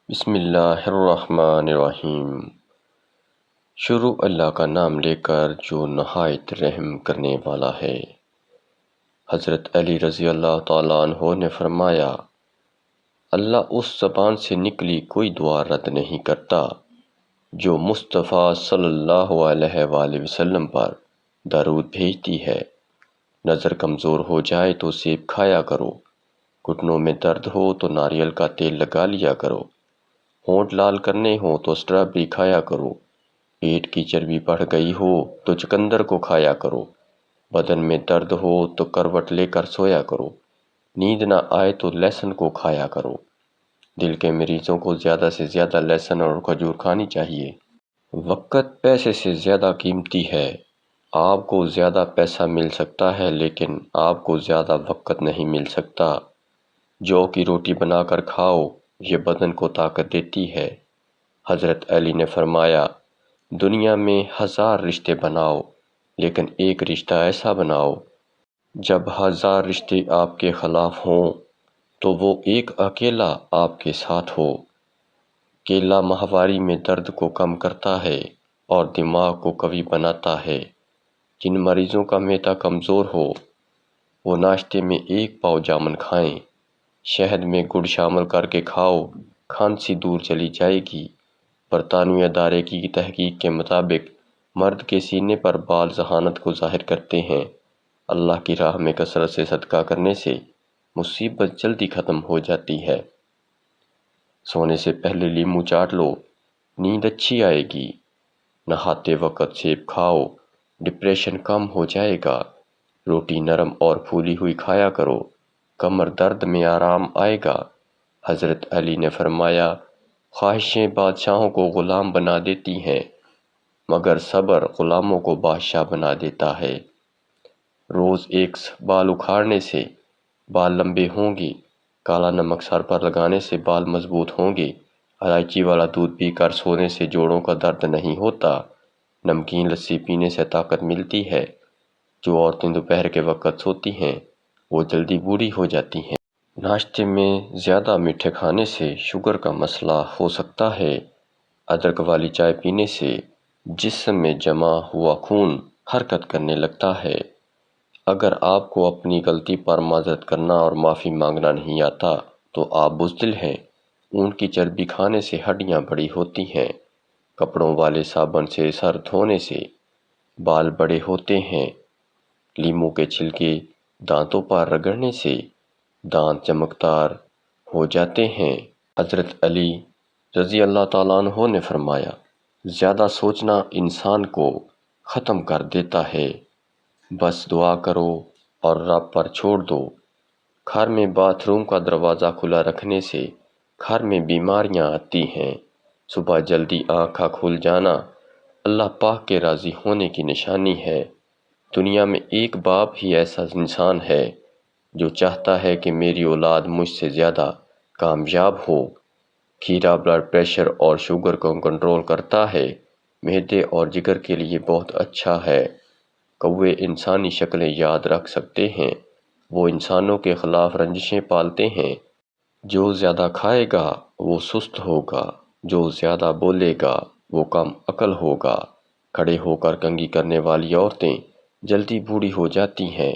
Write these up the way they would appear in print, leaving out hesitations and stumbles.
بسم اللہ الرحمن الرحیم۔ شروع اللہ کا نام لے کر جو نہایت رحم کرنے والا ہے۔ حضرت علی رضی اللہ تعالیٰ عنہ نے فرمایا، اللہ اس زبان سے نکلی کوئی دعا رد نہیں کرتا جو مصطفیٰ صلی اللہ علیہ وآلہ وسلم پر درود بھیجتی ہے۔ نظر کمزور ہو جائے تو سیب کھایا کرو، گھٹنوں میں درد ہو تو ناریل کا تیل لگا لیا کرو، ہونٹ لال کرنے ہو تو اسٹرابیری کھایا کرو، پیٹ کی چربی بڑھ گئی ہو تو چقندر کو کھایا کرو، بدن میں درد ہو تو کروٹ لے کر سویا کرو، نیند نہ آئے تو لہسن کو کھایا کرو۔ دل کے مریضوں کو زیادہ سے زیادہ لہسن اور کھجور کھانی چاہیے۔ وقت پیسے سے زیادہ قیمتی ہے۔ آپ کو زیادہ پیسہ مل سکتا ہے لیکن آپ کو زیادہ وقت نہیں مل سکتا۔ جو کی روٹی بنا کر کھاؤ، یہ بدن کو طاقت دیتی ہے۔ حضرت علی نے فرمایا، دنیا میں 1000 رشتے بناؤ لیکن ایک رشتہ ایسا بناؤ جب 1000 رشتے آپ کے خلاف ہوں تو وہ ایک اکیلا آپ کے ساتھ ہو۔ کیلا ماہواری میں درد کو کم کرتا ہے اور دماغ کو قوی بناتا ہے۔ جن مریضوں کا معدہ کمزور ہو وہ ناشتے میں 1 پاؤ جامن کھائیں، شہد میں گڑ شامل کر کے کھاؤ، کھانسی دور چلی جائے گی۔ برطانوی ادارے کی تحقیق کے مطابق مرد کے سینے پر بال ذہانت کو ظاہر کرتے ہیں۔ اللہ کی راہ میں کثرت سے صدقہ کرنے سے مصیبت جلدی ختم ہو جاتی ہے۔ سونے سے پہلے لیموں چاٹ لو، نیند اچھی آئے گی۔ نہاتے وقت سیب کھاؤ، ڈپریشن کم ہو جائے گا۔ روٹی نرم اور پھولی ہوئی کھایا کرو، کمر درد میں آرام آئے گا۔ حضرت علی نے فرمایا، خواہشیں بادشاہوں کو غلام بنا دیتی ہیں مگر صبر غلاموں کو بادشاہ بنا دیتا ہے۔ روز ایک بال اکھاڑنے سے بال لمبے ہوں گے، کالا نمک سر پر لگانے سے بال مضبوط ہوں گے، الائچی والا دودھ پی کر سونے سے جوڑوں کا درد نہیں ہوتا، نمکین لسی پینے سے طاقت ملتی ہے۔ جو عورتیں دوپہر کے وقت سوتی ہیں وہ جلدی بوڑھی ہو جاتی ہیں۔ ناشتے میں زیادہ میٹھے کھانے سے شوگر کا مسئلہ ہو سکتا ہے۔ ادرک والی چائے پینے سے جسم میں جمع ہوا خون حرکت کرنے لگتا ہے۔ اگر آپ کو اپنی غلطی پر معذرت کرنا اور معافی مانگنا نہیں آتا تو آپ بزدل ہیں۔ اونٹ کی چربی کھانے سے ہڈیاں بڑی ہوتی ہیں۔ کپڑوں والے صابن سے سر دھونے سے بال بڑے ہوتے ہیں۔ لیموں کے چھلکے دانتوں پر رگڑنے سے دانت چمکدار ہو جاتے ہیں۔ حضرت علی رضی اللہ تعالیٰ عنہ نے فرمایا، زیادہ سوچنا انسان کو ختم کر دیتا ہے، بس دعا کرو اور رب پر چھوڑ دو۔ گھر میں باتھ روم کا دروازہ کھلا رکھنے سے گھر میں بیماریاں آتی ہیں۔ صبح جلدی آنکھ کھل جانا اللہ پاک کے راضی ہونے کی نشانی ہے۔ دنیا میں ایک باپ ہی ایسا انسان ہے جو چاہتا ہے کہ میری اولاد مجھ سے زیادہ کامیاب ہو۔ کھیرا بلڈ پریشر اور شوگر کو کنٹرول کرتا ہے، معدے اور جگر کے لیے بہت اچھا ہے۔ کوے انسانی شکلیں یاد رکھ سکتے ہیں، وہ انسانوں کے خلاف رنجشیں پالتے ہیں۔ جو زیادہ کھائے گا وہ سست ہوگا، جو زیادہ بولے گا وہ کم عقل ہوگا۔ کھڑے ہو کر کنگھی کرنے والی عورتیں جلدی بوڑھی ہو جاتی ہیں۔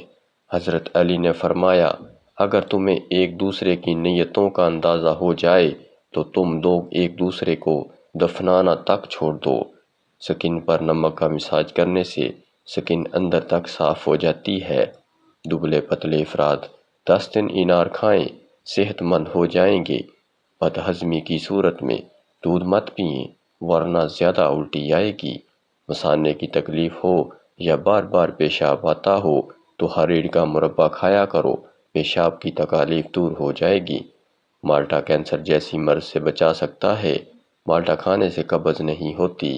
حضرت علی نے فرمایا، اگر تمہیں ایک دوسرے کی نیتوں کا اندازہ ہو جائے تو تم لوگ ایک دوسرے کو دفنانا تک چھوڑ دو۔ سکن پر نمک کا مساج کرنے سے سکن اندر تک صاف ہو جاتی ہے۔ دبلے پتلے افراد 10 دن انار کھائیں، صحت مند ہو جائیں گے۔ بد ہضمی کی صورت میں دودھ مت پئیں ورنہ زیادہ الٹی آئے گی۔ مثانے کی تکلیف ہو یا بار بار پیشاب آتا ہو تو ہریڑ کا مربع کھایا کرو، پیشاب کی تکالیف دور ہو جائے گی۔ مالٹا کینسر جیسی مرض سے بچا سکتا ہے۔ مالٹا کھانے سے قبض نہیں ہوتی۔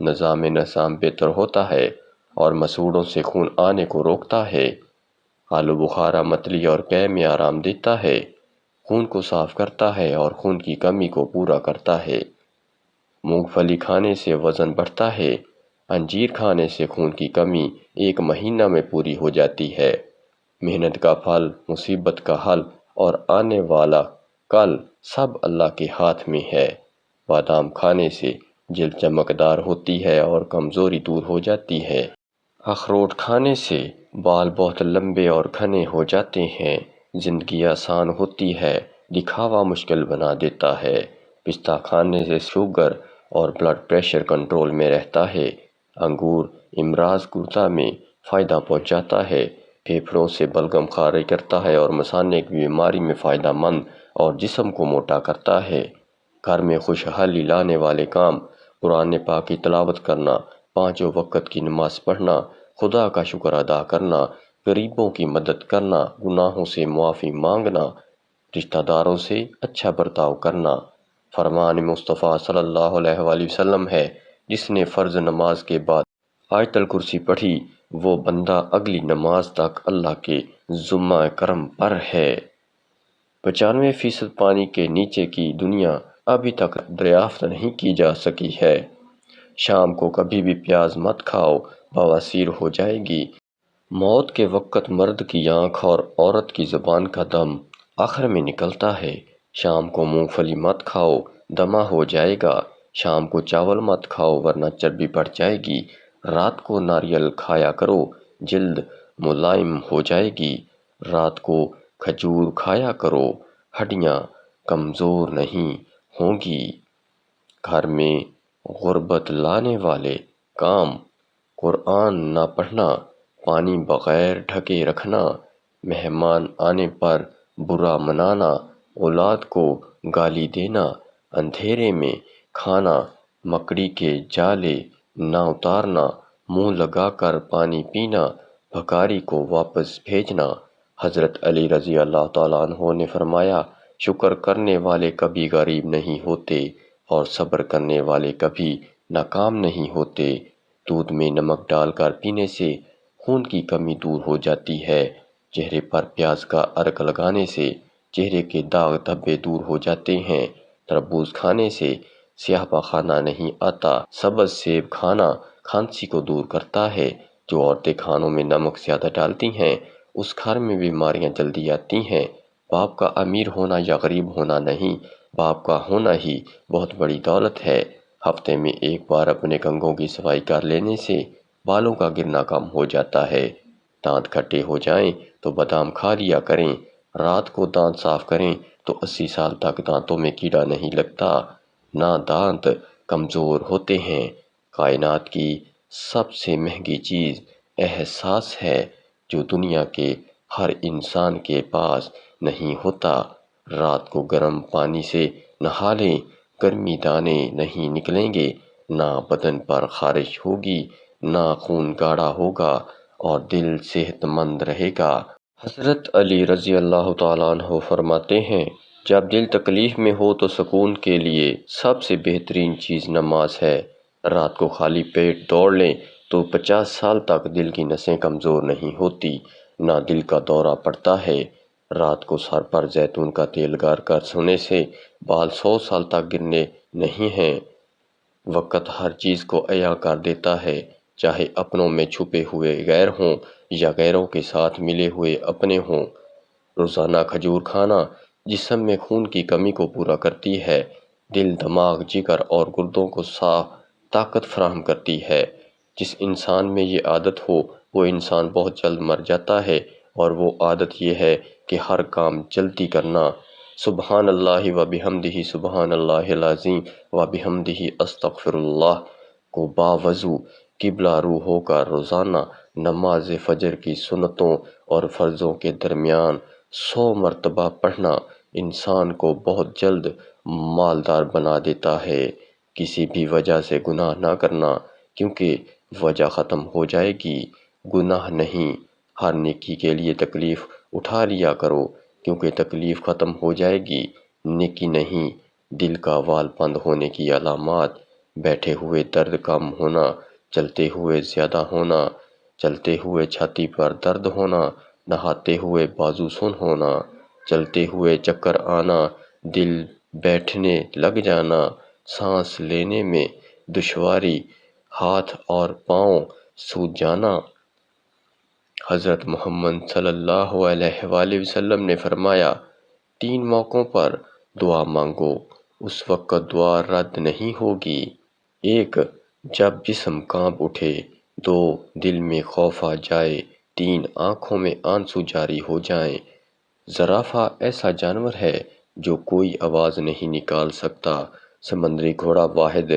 نظام بہتر ہوتا ہے اور مسوڑوں سے خون آنے کو روکتا ہے۔ آلو بخارا متلی اور قے میں آرام دیتا ہے، خون کو صاف کرتا ہے اور خون کی کمی کو پورا کرتا ہے۔ مونگ پھلی کھانے سے وزن بڑھتا ہے۔ انجیر کھانے سے خون کی کمی 1 مہینہ میں پوری ہو جاتی ہے۔ محنت کا پھل، مصیبت کا حل اور آنے والا کل سب اللہ کے ہاتھ میں ہے۔ بادام کھانے سے جلد چمکدار ہوتی ہے اور کمزوری دور ہو جاتی ہے۔ اخروٹ کھانے سے بال بہت لمبے اور گھنے ہو جاتے ہیں۔ زندگی آسان ہوتی ہے، دکھاوا مشکل بنا دیتا ہے۔ پستہ کھانے سے شوگر اور بلڈ پریشر کنٹرول میں رہتا ہے۔ انگور امراض گردہ میں فائدہ پہنچاتا ہے، پھیپھڑوں سے بلغم خارج کرتا ہے اور مثانے کی بیماری میں فائدہ مند اور جسم کو موٹا کرتا ہے۔ گھر میں خوشحالی لانے والے کام: قرآن پاک کی تلاوت کرنا، 5 وقت کی نماز پڑھنا، خدا کا شکر ادا کرنا، غریبوں کی مدد کرنا، گناہوں سے معافی مانگنا، رشتہ داروں سے اچھا برتاؤ کرنا۔ فرمان مصطفیٰ صلی اللہ علیہ وآلہ وسلم ہے، جس نے فرض نماز کے بعد آیت الکرسی پڑھی، وہ بندہ اگلی نماز تک اللہ کے ذمہ کرم پر ہے۔ 95% پانی کے نیچے کی دنیا ابھی تک دریافت نہیں کی جا سکی ہے۔ شام کو کبھی بھی پیاز مت کھاؤ، بواسیر ہو جائے گی۔ موت کے وقت مرد کی آنکھ اور عورت کی زبان کا دم آخر میں نکلتا ہے۔ شام کو مونگ پھلی مت کھاؤ، دمہ ہو جائے گا۔ شام کو چاول مت کھاؤ ورنہ چربی بڑھ جائے گی۔ رات کو ناریل کھایا کرو، جلد ملائم ہو جائے گی۔ رات کو کھجور کھایا کرو، ہڈیاں کمزور نہیں ہوں گی۔ گھر میں غربت لانے والے کام: قرآن نہ پڑھنا، پانی بغیر ڈھکے رکھنا، مہمان آنے پر برا منانا، اولاد کو گالی دینا، اندھیرے میں کھانا، مکڑی کے جالے نہ اتارنا، منہ لگا کر پانی پینا، بھکاری کو واپس بھیجنا۔ حضرت علی رضی اللہ تعالیٰ عنہ نے فرمایا، شکر کرنے والے کبھی غریب نہیں ہوتے اور صبر کرنے والے کبھی ناکام نہیں ہوتے۔ دودھ میں نمک ڈال کر پینے سے خون کی کمی دور ہو جاتی ہے۔ چہرے پر پیاز کا عرق لگانے سے چہرے کے داغ دھبے دور ہو جاتے ہیں۔ تربوز کھانے سے سیاہ پخانہ نہیں آتا۔ سبز سیب کھانا کھانسی کو دور کرتا ہے۔ جو عورتیں کھانوں میں نمک زیادہ ڈالتی ہیں، اس گھر میں بیماریاں جلدی آتی ہیں۔ باپ کا امیر ہونا یا غریب ہونا نہیں، باپ کا ہونا ہی بہت بڑی دولت ہے۔ ہفتے میں ایک بار اپنے کنگھوں کی صفائی کر لینے سے بالوں کا گرنا کم ہو جاتا ہے۔ دانت کھٹے ہو جائیں تو بادام کھا لیا کریں۔ رات کو دانت صاف کریں تو 80 سال تک دانتوں میں کیڑا نہیں لگتا، نہ دانت کمزور ہوتے ہیں۔ کائنات کی سب سے مہنگی چیز احساس ہے، جو دنیا کے ہر انسان کے پاس نہیں ہوتا۔ رات کو گرم پانی سے نہا لیں، گرمی دانے نہیں نکلیں گے، نہ بدن پر خارش ہوگی، نہ خون گاڑھا ہوگا اور دل صحت مند رہے گا۔ حضرت علی رضی اللہ تعالیٰ عنہ فرماتے ہیں، جب دل تکلیف میں ہو تو سکون کے لیے سب سے بہترین چیز نماز ہے۔ رات کو خالی پیٹ دوڑ لیں تو 50 سال تک دل کی نسیں کمزور نہیں ہوتی، نہ دل کا دورہ پڑتا ہے۔ رات کو سر پر زیتون کا تیل گار کر سونے سے بال 100 سال تک گرنے نہیں ہیں۔ وقت ہر چیز کو عیاں کر دیتا ہے، چاہے اپنوں میں چھپے ہوئے غیر ہوں یا غیروں کے ساتھ ملے ہوئے اپنے ہوں۔ روزانہ کھجور کھانا جسم میں خون کی کمی کو پورا کرتی ہے، دل، دماغ، جگر اور گردوں کو صاف طاقت فراہم کرتی ہے۔ جس انسان میں یہ عادت ہو وہ انسان بہت جلد مر جاتا ہے، اور وہ عادت یہ ہے کہ ہر کام جلدی کرنا۔ سبحان اللہ و بحمدہ، سبحان اللہ العظیم و بحمدہ، استغفر اللہ کو باوضو قبلہ رو ہو کر روزانہ نماز فجر کی سنتوں اور فرضوں کے درمیان 100 مرتبہ پڑھنا انسان کو بہت جلد مالدار بنا دیتا ہے۔ کسی بھی وجہ سے گناہ نہ کرنا، کیونکہ وجہ ختم ہو جائے گی۔ گناہ نہیں، ہر نیکی کے لیے تکلیف اٹھا لیا کرو، کیونکہ تکلیف ختم ہو جائے گی۔ نیکی نہیں، دل کا وال بند ہونے کی علامات: بیٹھے ہوئے درد کم ہونا، چلتے ہوئے زیادہ ہونا، چلتے ہوئے چھاتی پر درد ہونا، نہاتے ہوئے بازو سن ہونا، چلتے ہوئے چکر آنا، دل بیٹھنے لگ جانا، سانس لینے میں دشواری، ہاتھ اور پاؤں سوج جانا۔ حضرت محمد صلی اللہ علیہ وآلہ وسلم نے فرمایا، 3 موقعوں پر دعا مانگو، اس وقت دعا رد نہیں ہوگی۔ 1. جب جسم کانپ اٹھے۔ 2. دل میں خوف آ جائے۔ 3. آنکھوں میں آنسو جاری ہو جائیں۔ زرافہ ایسا جانور ہے جو کوئی آواز نہیں نکال سکتا۔ سمندری گھوڑا واحد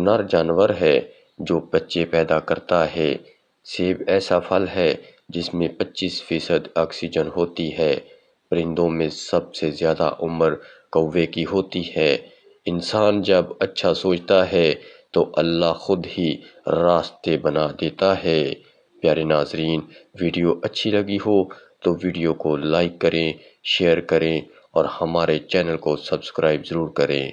نر جانور ہے جو بچے پیدا کرتا ہے۔ سیب ایسا پھل ہے جس میں 25% آکسیجن ہوتی ہے۔ پرندوں میں سب سے زیادہ عمر کوے کی ہوتی ہے۔ انسان جب اچھا سوچتا ہے تو اللہ خود ہی راستے بنا دیتا ہے۔ پیارے ناظرین، ویڈیو اچھی لگی ہو تو ویڈیو کو لائک کریں، شیئر کریں اور ہمارے چینل کو سبسکرائب ضرور کریں۔